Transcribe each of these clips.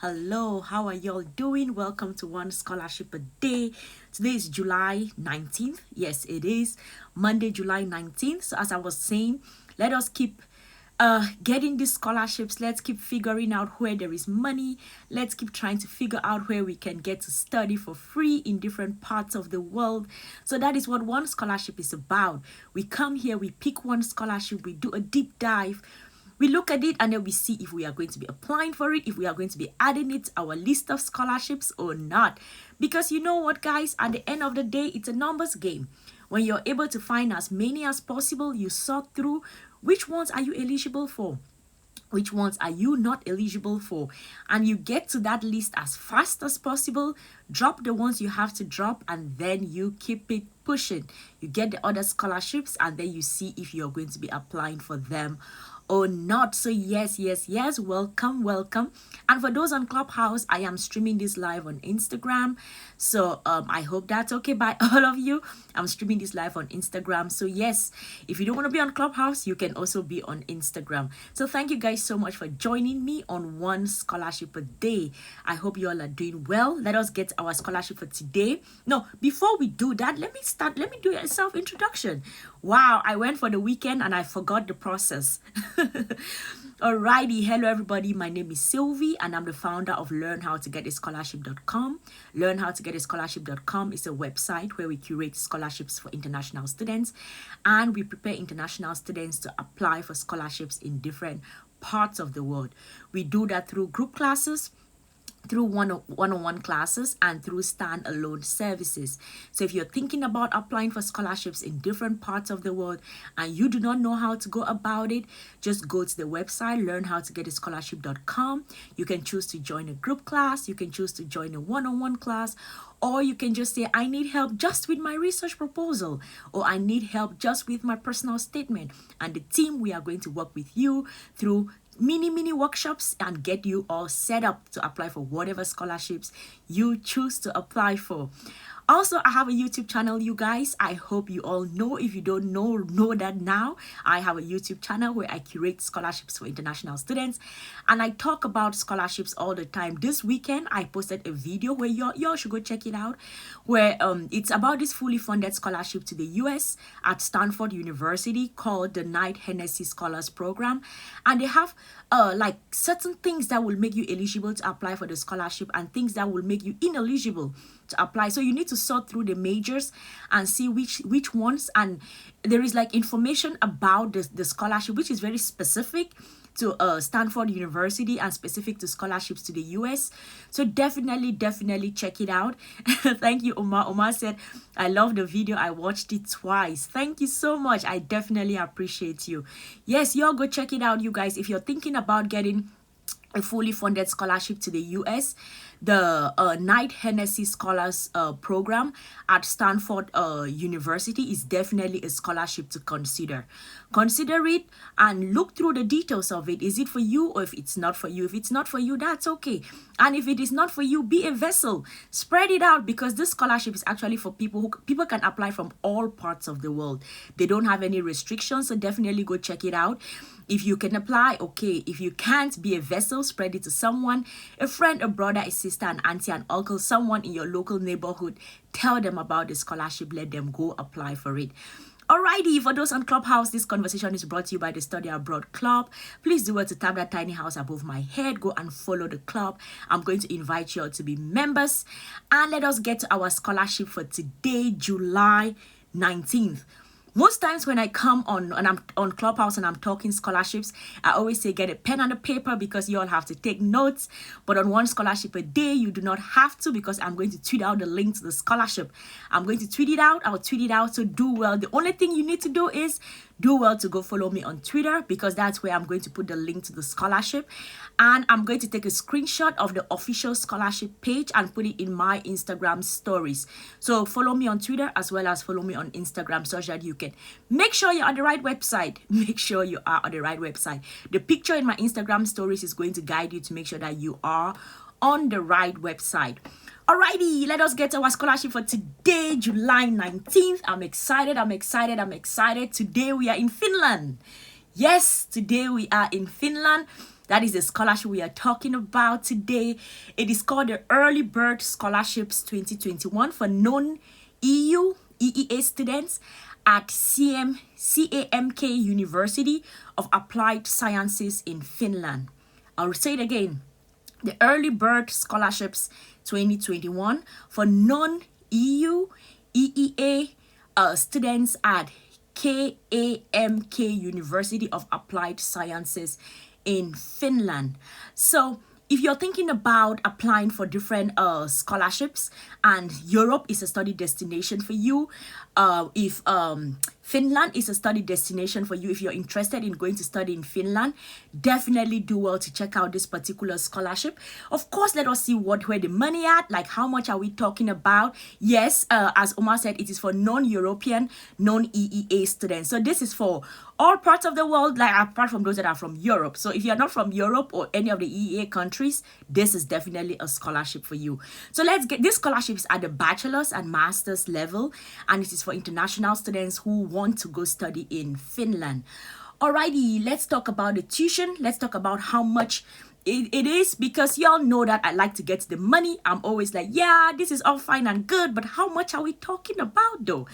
Hello, how are y'all doing? Welcome to One Scholarship a Day. Today is July 19th. Yes, it is Monday, July 19th. So as I was saying, let us keep getting these scholarships. Let's keep figuring out where there is money. Let's keep trying to figure out where we can get to study for free in different parts of the world. So that is what One Scholarship is about. We come here, we pick one scholarship, we do a deep dive. We look at it and then we see if we are going to be applying for it, if we are going to be adding it to our list of scholarships or not. Because you know what, guys, at the end of the day, it's a numbers game. When you're able to find as many as possible, you sort through which ones are you eligible for, which ones are you not eligible for, and you get to that list as fast as possible, drop the ones you have to drop, and then you keep it pushing. You get the other scholarships and then you see if you're going to be applying for them or not. So yes, welcome. And for those on Clubhouse, I am streaming this live on Instagram, so I hope that's okay by all of you. I'm streaming this live on Instagram, so yes, if you don't want to be on Clubhouse, you can also be on Instagram. So thank you guys so much for joining me on One Scholarship a Day. I hope you all are doing well. Let us get our scholarship for today. No, before we do that, let me do a self-introduction. Wow, I went for the weekend and I forgot the process. Alrighty, hello everybody. My name is Sylvie and I'm the founder of learnhowtogetascholarship.com. Learnhowtogetascholarship.com is a website where we curate scholarships for international students, and we prepare international students to apply for scholarships in different parts of the world. We do that through group classes, through one-on-one classes, and through standalone services. So if you're thinking about applying for scholarships in different parts of the world and you do not know how to go about it, just go to the website learnhowtogetascholarship.com. You can choose to join a group class, you can choose to join a one-on-one class, or you can just say, I need help just with my research proposal, or I need help just with my personal statement. And the team, we are going to work with you through mini workshops and get you all set up to apply for whatever scholarships you choose to apply for. Also, I have a YouTube channel, you guys. I hope you all know. If you don't know that now. I have a YouTube channel where I curate scholarships for international students, and I talk about scholarships all the time. This weekend, I posted a video where y'all should go check it out, where it's about this fully funded scholarship to the US at Stanford University called the Knight Hennessy Scholars Program, and they have like certain things that will make you eligible to apply for the scholarship and things that will make you ineligible to apply. So you need to sort through the majors and see which ones, and there is like information about the scholarship which is very specific to Stanford University and specific to scholarships to the US. So definitely check it out. Thank you, Omar. Omar said, I love the video. I watched it twice. Thank you so much. I definitely appreciate you. Yes, y'all go check it out, you guys. If you're thinking about getting a fully funded scholarship to the US, the Knight Hennessy Scholars Program at Stanford University is definitely a scholarship to consider. Consider it and look through the details of it. Is it for you, or if it's not for you? If it's not for you, that's okay. And if it is not for you, be a vessel. Spread it out, because this scholarship is actually for people can apply from all parts of the world. They don't have any restrictions, so definitely go check it out. If you can apply, okay. If you can't, be a vessel, spread it to someone, a friend, a brother, a sister, an auntie, an uncle, someone in your local neighborhood. Tell them about the scholarship, let them go apply for it. Alrighty, for those on Clubhouse, this conversation is brought to you by the Study Abroad Club. Please do well to tap that tiny house above my head. Go and follow the club. I'm going to invite you all to be members. And let us get to our scholarship for today, July 19th. Most times when I come on and I'm on Clubhouse and I'm talking scholarships, I always say get a pen and a paper, because you all have to take notes. But on One Scholarship a Day, you do not have to, because I'm going to tweet out the link to the scholarship. I'm going to tweet it out. I'll tweet it out. So do well. The only thing you need to do is do well to go follow me on Twitter, because that's where I'm going to put the link to the scholarship. And I'm going to take a screenshot of the official scholarship page and put it in my Instagram stories. So follow me on Twitter as well as follow me on Instagram, so that you can make sure you're on the right website. Make sure you are on the right website. The picture in my Instagram stories is going to guide you to make sure that you are on the right website. Alrighty, let us get to our scholarship for today, July 19th. I'm excited. Today we are in Finland. Yes, today we are in Finland. That is the scholarship we are talking about today. It is called the Early Bird Scholarships 2021 for non-EU EEA students at KAMK University of Applied Sciences in Finland. I'll say it again. The Early Bird Scholarships 2021 for non-EU EEA students at KAMK University of Applied Sciences in Finland. So if you're thinking about applying for different scholarships and Europe is a study destination for you, if Finland is a study destination for you, if you're interested in going to study in Finland, definitely do well to check out this particular scholarship. Of course, let us see where the money at, like how much are we talking about. Yes, as Omar said, it is for non-European, non-EEA students. So this is for all parts of the world, like apart from those that are from Europe. So if you're not from Europe or any of the EEA countries, this is definitely a scholarship for you. So let's get this scholarship is at the bachelor's and master's level, and it is for international students who want to go study in Finland. Alrighty, let's talk about the tuition. Let's talk about how much it is, because y'all know that I like to get the money. I'm always like, yeah, this is all fine and good, but how much are we talking about though?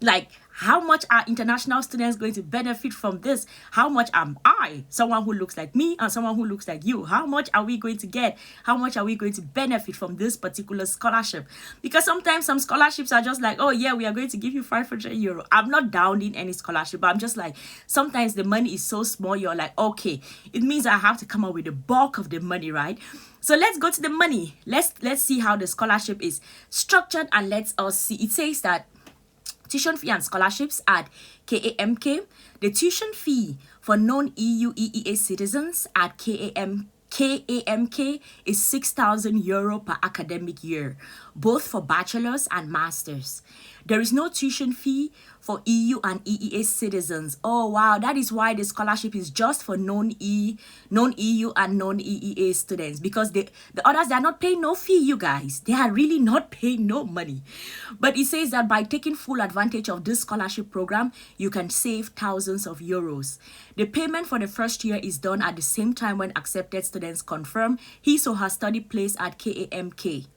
Like, how much are international students going to benefit from this? How much am I, someone who looks like me and someone who looks like you? How much are we going to get? How much are we going to benefit from this particular scholarship? Because sometimes some scholarships are just like, oh yeah, we are going to give you 500 euro. I'm not downing any scholarship, but I'm just like, sometimes the money is so small, you're like, okay, it means I have to come up with the bulk of the money, right? So let's go to the money. Let's see how the scholarship is structured, and let's see. It says that tuition fee and scholarships at KAMK. The tuition fee for non-EU EEA citizens at KAMK is 6,000 euro per academic year, both for bachelor's and master's. There is no tuition fee for EU and EEA citizens. Oh wow, that is why the scholarship is just for non-EU and non-EEA students, because the others, they are not paying no fee, you guys. They are really not paying no money. But it says that by taking full advantage of this scholarship program, you can save thousands of euros. The payment for the first year is done at the same time when accepted students confirm his or her study place at KAMK.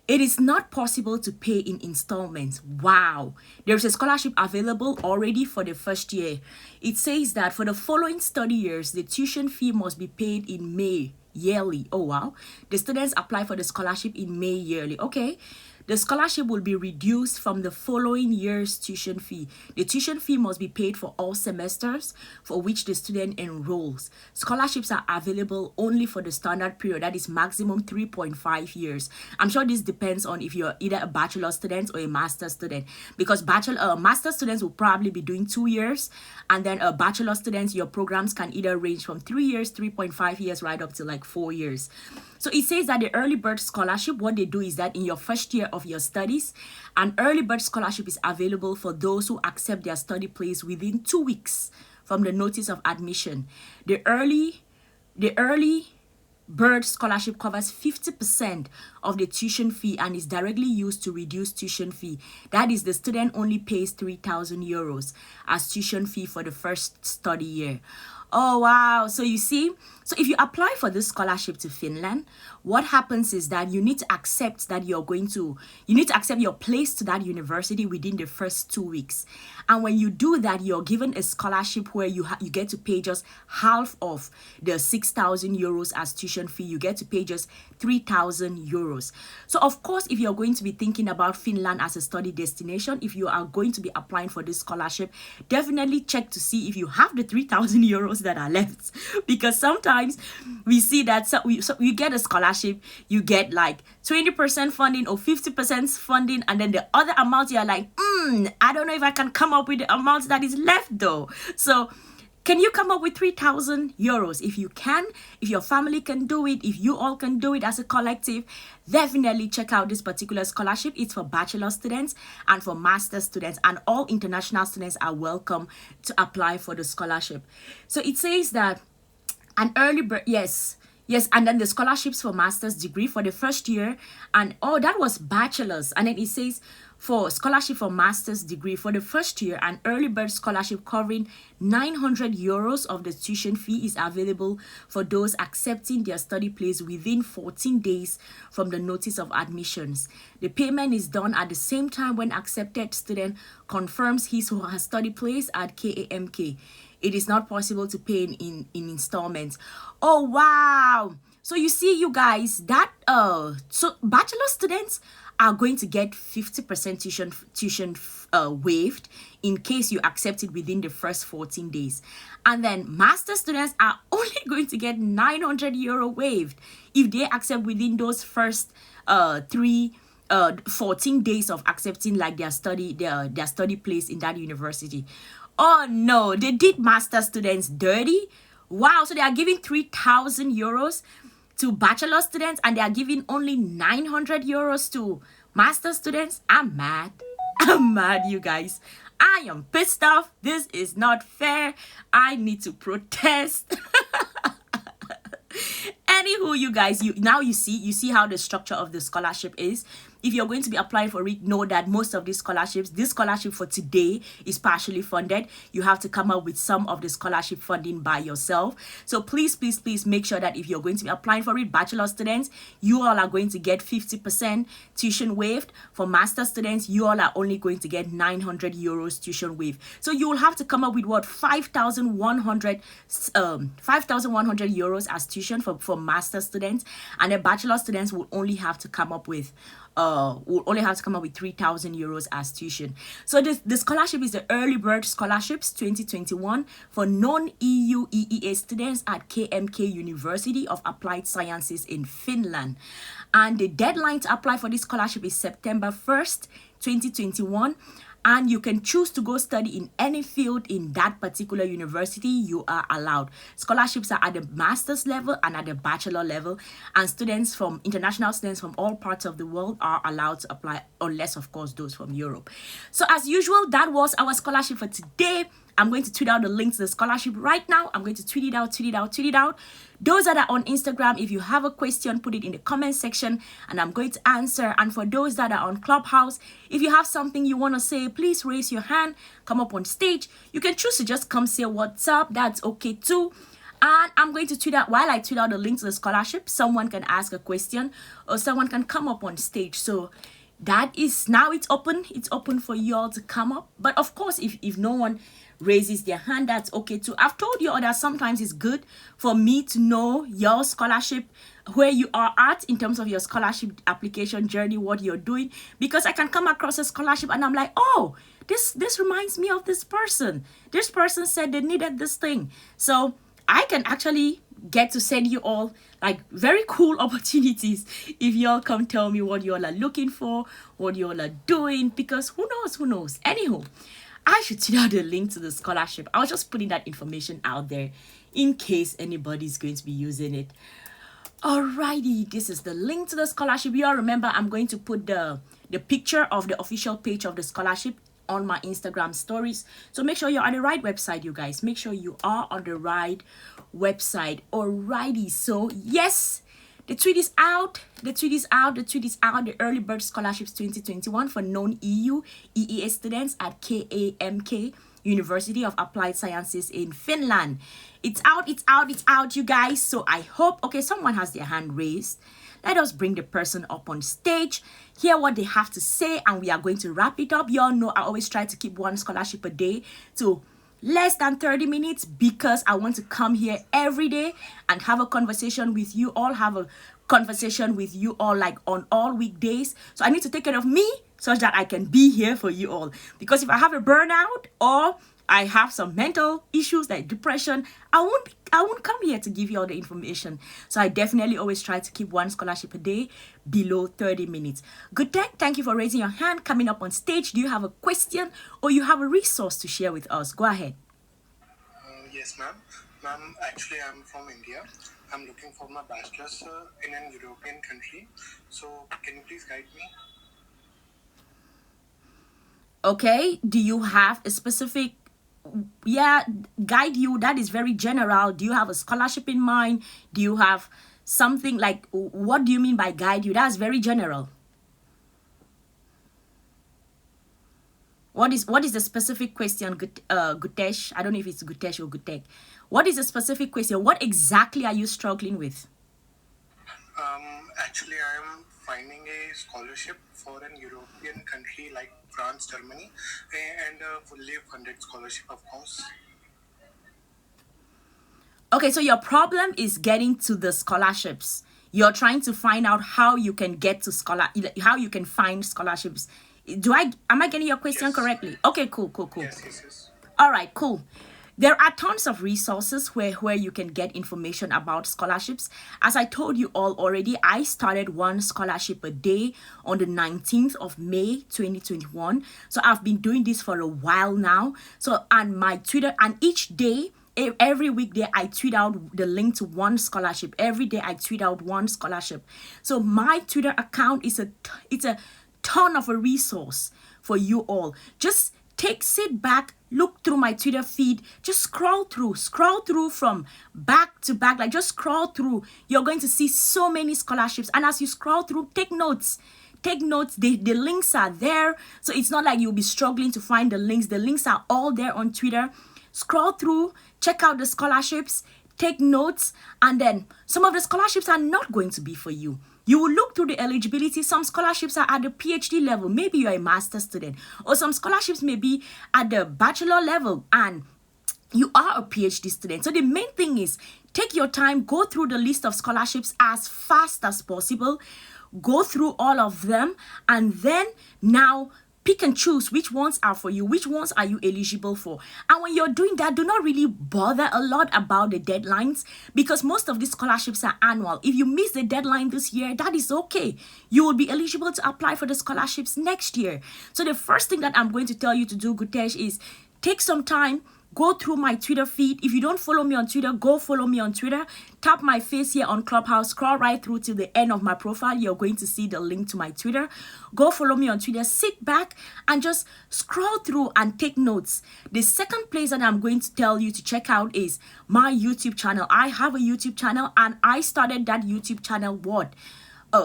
It is not possible to pay in installments. Wow. There is a scholarship available already for the first year. It says that for the following study years, the tuition fee must be paid in May yearly. Oh, wow. The students apply for the scholarship in May yearly. Okay. The scholarship will be reduced from the following year's tuition fee. The tuition fee must be paid for all semesters for which the student enrolls. Scholarships are available only for the standard period, that is maximum 3.5 years. I'm sure this depends on if you're either a bachelor student or a master student, because master students will probably be doing 2 years, and then a bachelor students, your programs can either range from 3 years, 3.5 years, right up to like 4 years. So it says that the early bird scholarship, what they do is that in your first year of your studies, an early bird scholarship is available for those who accept their study place within 2 weeks from the notice of admission. The early bird scholarship covers 50% of the tuition fee and is directly used to reduce tuition fee. That is, the student only pays 3,000 euros as tuition fee for the first study year. Oh, wow. So you see, so if you apply for this scholarship to Finland, what happens is that you need to accept that you need to accept your place to that university within the first 2 weeks. And when you do that, you're given a scholarship where you get to pay just half of the 6,000 euros as tuition fee. You get to pay just 3,000 euros. So of course, if you're going to be thinking about Finland as a study destination, if you are going to be applying for this scholarship, definitely check to see if you have the 3,000 euros that are left, because sometimes we see that you get a scholarship, you get like 20% funding or 50% funding, and then the other amount you're like, I don't know if I can come up with the amount that is left though. So can you come up with 3,000 euros? If you can, if your family can do it, if you all can do it as a collective, definitely check out this particular scholarship. It's for bachelor students and for master students, and all international students are welcome to apply for the scholarship. So it says that an early bird, yes, and then the scholarships for master's degree for the first year, and oh, that was bachelor's, and then it says for scholarship for master's degree for the first year. An early bird scholarship covering 900 euros of the tuition fee is available for those accepting their study place within 14 days from the notice of admissions. The payment is done at the same time when accepted student confirms his or her study place at KAMK. It is not possible to pay in installments. Oh wow. So you see, you guys, that so bachelor students are going to get 50% tuition waived in case you accept it within the first 14 days. And then master students are only going to get 900 euro waived if they accept within those first 14 days of accepting like their study place in that university. Oh no, they did master students dirty. Wow, so they are giving 3,000 euros to bachelor students and they are giving only 900 euros to master students. I'm mad. I'm mad, you guys. I am pissed off. This is not fair. I need to protest. Anywho, you guys, you see how the structure of the scholarship is. If you're going to be applying for it, know that most of these scholarships, this scholarship for today is partially funded. You have to come up with some of the scholarship funding by yourself. So please make sure that if you're going to be applying for it, bachelor students, you all are going to get 50% tuition waived. For master students, you all are only going to get 900 euros tuition waived. So you will have to come up with what, 5,100 euros as tuition for master students, and the bachelor students will only have to come up with 3,000 euros as tuition. So the scholarship is the Early Bird Scholarships 2021 for non-EU EEA students at KMK University of Applied Sciences in Finland. And the deadline to apply for this scholarship is September 1st, 2021. And you can choose to go study in any field in that particular university. You are allowed. Scholarships are at the master's level and at the bachelor level. And international students from all parts of the world are allowed to apply, unless, of course, those from Europe. So as usual, that was our scholarship for today. I'm going to tweet out the link to the scholarship right now. I'm going to tweet it out. Those that are on Instagram, if you have a question, put it in the comment section and I'm going to answer. And for those that are on Clubhouse, if you have something you want to say, please raise your hand, come up on stage. You can choose to just come say what's up. That's okay too. And I'm going to tweet out, while I tweet out the link to the scholarship, someone can ask a question or someone can come up on stage. So that is, now it's open for you all to come up. But of course, if no one raises their hand, that's okay too. I've told you all that sometimes it's good for me to know your scholarship, where you are at in terms of your scholarship application journey, what you're doing, because I can come across a scholarship and I'm like, oh, this reminds me of this person said they needed this thing. So I can actually get to send you all like very cool opportunities if y'all come tell me what y'all are looking for, what y'all are doing, because who knows. Anywho, I should tweet out the link to the scholarship. I was just putting that information out there in case anybody's going to be using it. Alrighty, this is the link to the scholarship. You all remember, I'm going to put the picture of the official page of the scholarship on my Instagram stories. So make sure you're on the right website, you guys. Make sure you are on the right website. Alrighty, so yes, the tweet is out. The Early Bird Scholarships 2021 for non-EU EEA students at KAMK University of Applied Sciences in Finland. It's out, you guys. So I hope, okay, someone has their hand raised. Let us bring the person up on stage, hear what they have to say, and we are going to wrap it up. Y'all know I always try to keep one scholarship a day to less than 30 minutes because I want to come here every day and have a conversation with you all, like on all weekdays. So I need to take care of me such that I can be here for you all. Because if I have a burnout or I have some mental issues like depression, I won't come here to give you all the information. So I definitely always try to keep one scholarship a day below 30 minutes. Good day. Thank you for raising your hand, coming up on stage. Do you have a question or you have a resource to share with us? Go ahead. Yes, ma'am. Ma'am, actually, I'm from India. I'm looking for my bachelor's in an European country. So can you please guide me? Okay. Do you have a specific guide you? That is very general. Do you have a scholarship in mind? Do you have something like, what do you mean by guide you? That's very general. What is the specific question, Gutesh? I don't know if it's Gutesh or Gutek. What is the specific question? What exactly are you struggling with? Actually, I am finding a scholarship for an European country like France, Germany, and a fully funded scholarship, of course. Okay, so your problem is getting to the scholarships. You're trying to find out how you can get to how you can find scholarships. Am I getting your question Yes. correctly? Okay, cool. Yes, yes, yes. All right, cool. There are tons of resources where you can get information about scholarships. As I told you all already, I started one scholarship a day on the 19th of May 2021. So I've been doing this for a while now. So on my Twitter, and each day, every weekday I tweet out the link to one scholarship. Every day I tweet out one scholarship. So my Twitter account is it's a ton of a resource for you all. Just sit back, look through my Twitter feed, just scroll through from back to back, like just scroll through. You're going to see so many scholarships, and as you scroll through, take notes. The links are there, so it's not like you'll be struggling to find the links are all there on Twitter. Scroll through, check out the scholarships, take notes, and then some of the scholarships are not going to be for you. You will look through the eligibility. Some scholarships are at the PhD level. Maybe you're a master's student. Or some scholarships may be at the bachelor level and you are a PhD student. So the main thing is take your time, go through the list of scholarships as fast as possible. Go through all of them and then now pick and choose which ones are for you, which ones are you eligible for. And when you're doing that, do not really bother a lot about the deadlines because most of these scholarships are annual. If you miss the deadline this year, that is okay. You will be eligible to apply for the scholarships next year. So the first thing that I'm going to tell you to do, Gutesh, is take some time, go through my Twitter feed. If you don't follow me on Twitter, go follow me on Twitter. Tap my face here on Clubhouse. Scroll right through to the end of my profile. You're going to see the link to my Twitter. Go follow me on Twitter. Sit back and just scroll through and take notes. The second place that I'm going to tell you to check out is my YouTube channel. I have a YouTube channel and I started that YouTube channel,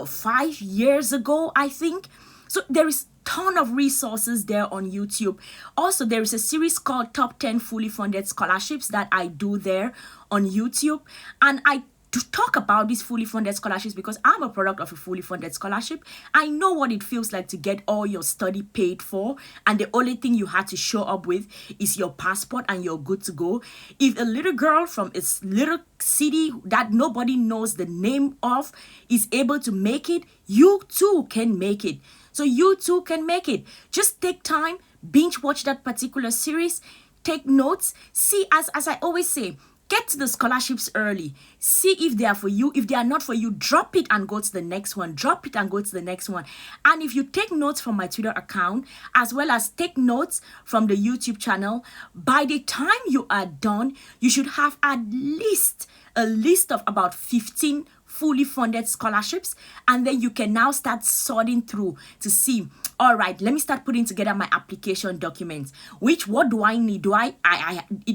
5 years ago, I think. So there is ton of resources there on YouTube. Also, there is a series called Top 10 Fully Funded Scholarships that I do there on YouTube. And I talk about these fully funded scholarships because I'm a product of a fully funded scholarship. I know what it feels like to get all your study paid for and the only thing you had to show up with is your passport and you're good to go. If a little girl from a little city that nobody knows the name of is able to make it, you too can make it. So you too can make it. Just take time, binge watch that particular series, take notes. See, as I always say, get to the scholarships early. See if they are for you. If they are not for you, drop it and go to the next one. Drop it and go to the next one. And if you take notes from my Twitter account, as well as take notes from the YouTube channel, by the time you are done, you should have at least a list of about 15 fully funded scholarships, and then you can now start sorting through to see, all right, let me start putting together my application documents. What do I need?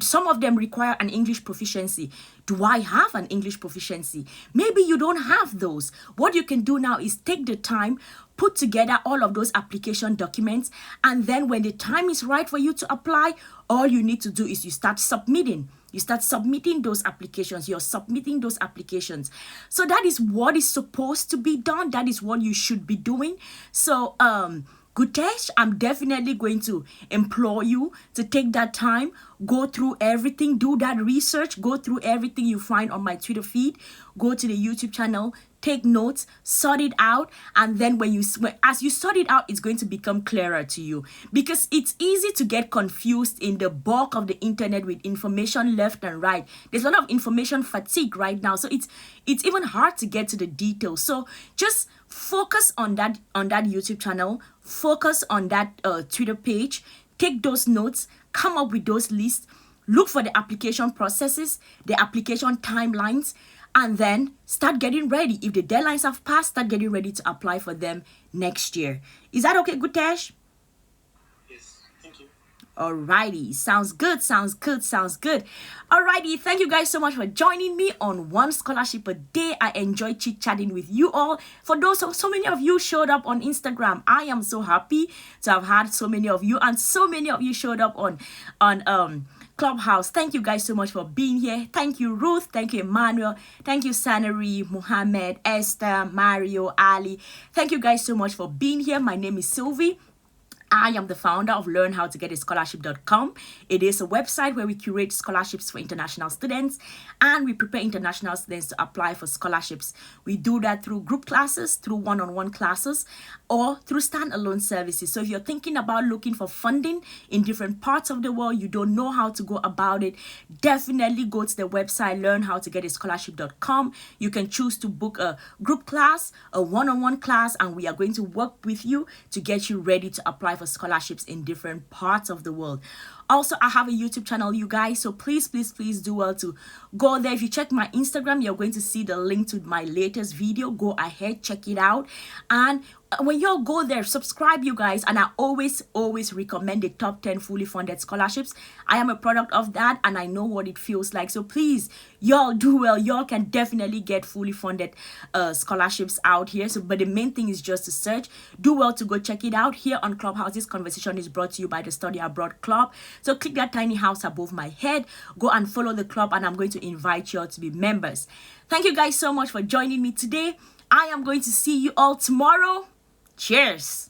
Some of them require an English proficiency. Do I have an English proficiency? Maybe you don't have those. What you can do now is take the time, put together all of those application documents, and then when the time is right for you to apply, all you need to do is you start submitting. You start submitting those applications. You're submitting those applications. So that is what is supposed to be done. That is what you should be doing. So, Gutesh, I'm definitely going to implore you to take that time, go through everything, do that research, go through everything you find on my Twitter feed, go to the YouTube channel, take notes, sort it out, and then as you sort it out, it's going to become clearer to you because it's easy to get confused in the bulk of the internet with information left and right. There's a lot of information fatigue right now, so it's even hard to get to the details. So just focus on that YouTube channel, focus on that Twitter page, take those notes, come up with those lists, look for the application processes, the application timelines, and then start getting ready. If the deadlines have passed, start getting ready to apply for them next year. Is that okay, Gutesh? Yes, thank you. Alrighty, sounds good, sounds good, sounds good. Alrighty, thank you guys so much for joining me on One Scholarship a Day. I enjoy chit-chatting with you all. For those, so many of you showed up on Instagram. I am so happy to have had so many of you, and so many of you showed up on Clubhouse. Thank you guys so much for being here. Thank you, Ruth. Thank you, Emmanuel. Thank you, Sanari, Muhammad, Esther, Mario, Ali. Thank you guys so much for being here. My name is Sylvie. I am the founder of learnhowtogetascholarship.com. It is a website where we curate scholarships for international students, and we prepare international students to apply for scholarships. We do that through group classes, through one-on-one classes, or through standalone services. So if you're thinking about looking for funding in different parts of the world, you don't know how to go about it, definitely go to the website learnhowtogetascholarship.com. You can choose to book a group class, a one-on-one class, and we are going to work with you to get you ready to apply for scholarships in different parts of the world. Also, I have a YouTube channel, you guys, so please do well to go there. If you check my Instagram, you're going to see the link to my latest video. Go ahead, check it out. And when you all go there, subscribe, you guys. And I always recommend the top 10 fully funded scholarships. I am a product of that, and I know what it feels like. So please, y'all do well. Y'all can definitely get fully funded scholarships out here. So, but the main thing is just to search. Do well to go check it out. Here on Clubhouse, this conversation is brought to you by the Study Abroad Club. So click that tiny house above my head. Go and follow the club, and I'm going to invite you all to be members. Thank you guys so much for joining me today. I am going to see you all tomorrow. Cheers.